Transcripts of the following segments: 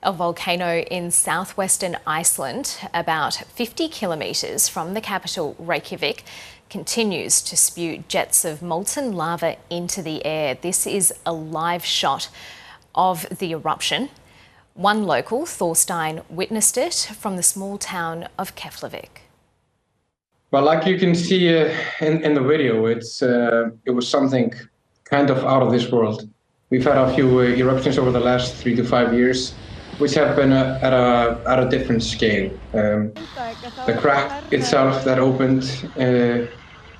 A volcano in southwestern Iceland, about 50 kilometres from the capital Reykjavik, continues to spew jets of molten lava into the air. This is a live shot of the eruption. One local, Thor Steinn, witnessed it from the small town of Keflavik. Well, like you can see in the video, it was something kind of out of this world. We've had a few eruptions over the last 3 to 5 years, which have been at a different scale. The crack itself that opened,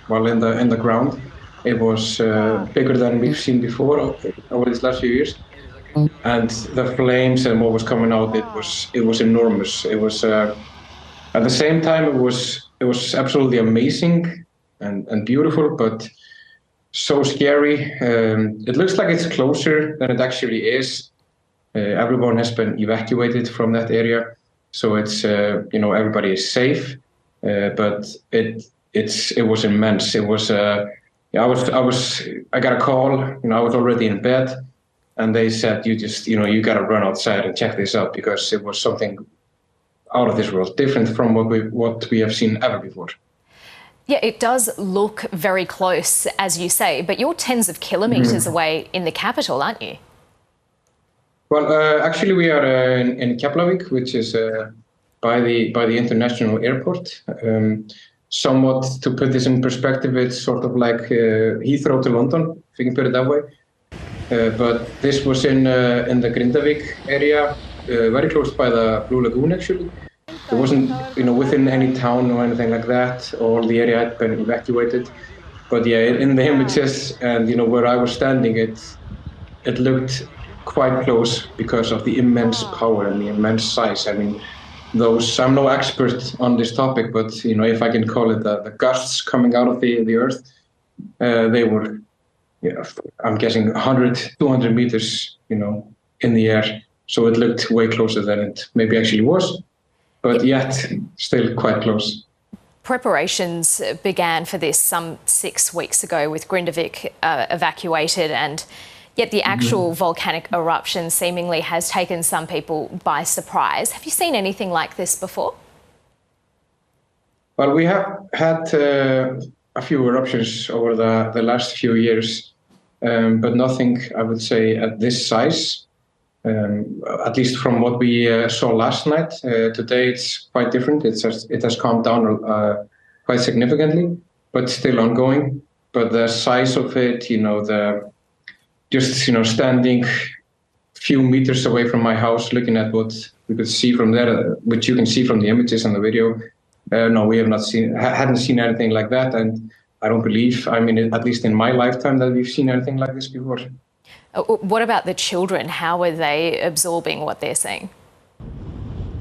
well, in the ground, it was bigger than we've seen before over these last few years. And the flames and what was coming out, it was enormous. It was at the same time it was absolutely amazing and beautiful, but so scary. It looks like it's closer than it actually is. Everyone has been evacuated from that area, so it's everybody is safe. But it was immense. It was I got a call. I was already in bed, and they said you got to run outside and check this out because it was something out of this world, different from what we have seen ever before. Yeah, it does look very close, as you say, but you're tens of kilometres away in the capital, aren't you? Well, actually, we are in Keflavik, which is by the international airport. Somewhat, to put this in perspective, it's sort of like Heathrow to London, if you can put it that way. But this was in the Grindavík area, very close by the Blue Lagoon, actually. It wasn't, within any town or anything like that. All the area had been evacuated. But yeah, in the images and where I was standing, it looked quite close because of the immense power and the immense size. I mean, I'm no expert on this topic, but if I can call it the gusts coming out of the earth, they were, I'm guessing 100, 200 meters, in the air. So it looked way closer than it maybe actually was, but yet still quite close. Preparations began for this some 6 weeks ago with Grindavík evacuated, and yet the actual volcanic eruption seemingly has taken some people by surprise. Have you seen anything like this before? Well, we have had a few eruptions over the last few years, but nothing, I would say, at this size. At least from what we saw last night. Today it's quite different. It has calmed down quite significantly, but still ongoing. But the size of it, standing a few meters away from my house, looking at what we could see from there, which you can see from the images and the video. No, we have not hadn't seen anything like that, and I don't believe, at least in my lifetime, that we've seen anything like this before. What about the children? How are they absorbing what they're seeing?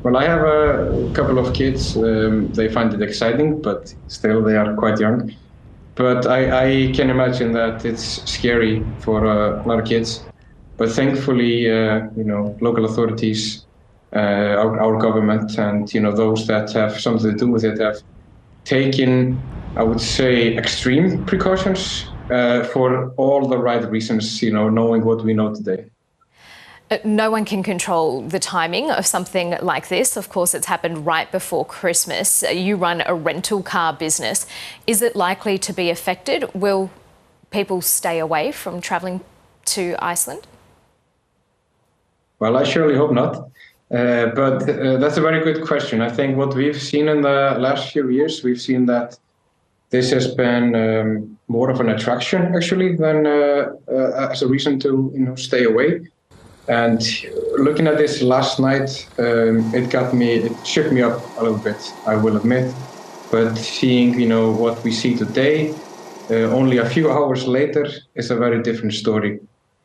Well, I have a couple of kids. They find it exciting, but still they are quite young. But I can imagine that it's scary for a lot of kids. But thankfully, local authorities, our government, and those that have something to do with it have taken, I would say, extreme precautions for all the right reasons. Knowing what we know today. No one can control the timing of something like this. Of course, it's happened right before Christmas. You run a rental car business. Is it likely to be affected? Will people stay away from travelling to Iceland? Well, I surely hope not. But that's a very good question. I think what we've seen in the last few years, we've seen that this has been more of an attraction, actually, than as a reason to stay away. And looking at this last night, it shook me up a little bit, I will admit. But seeing, what we see today, only a few hours later, is a very different story.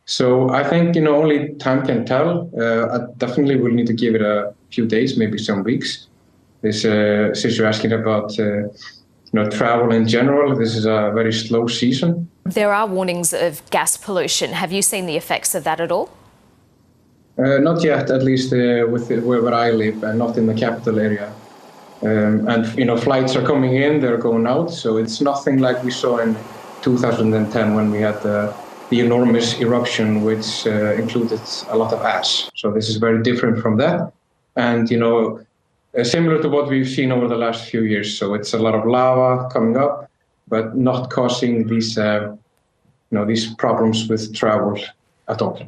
So I think, only time can tell. I definitely will need to give it a few days, maybe some weeks. Since you're asking about, travel in general, this is a very slow season. There are warnings of gas pollution. Have you seen the effects of that at all? Not yet, at least where I live, and not in the capital area. And flights are coming in, they're going out, so it's nothing like we saw in 2010 when we had the the enormous eruption, which included a lot of ash. So this is very different from that. And, similar to what we've seen over the last few years. So it's a lot of lava coming up, but not causing these, these problems with travel at all.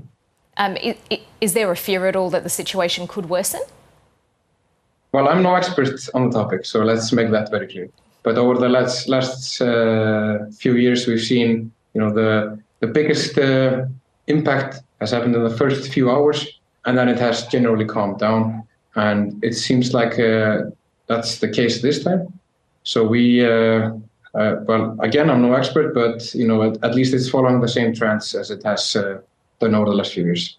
Is there a fear at all that the situation could worsen? Well, I'm no expert on the topic, so let's make that very clear. But over the last few years, we've seen, the biggest impact has happened in the first few hours, and then it has generally calmed down. And it seems like that's the case this time. So well, again, I'm no expert, but at least it's following the same trends as it has done over the last few years.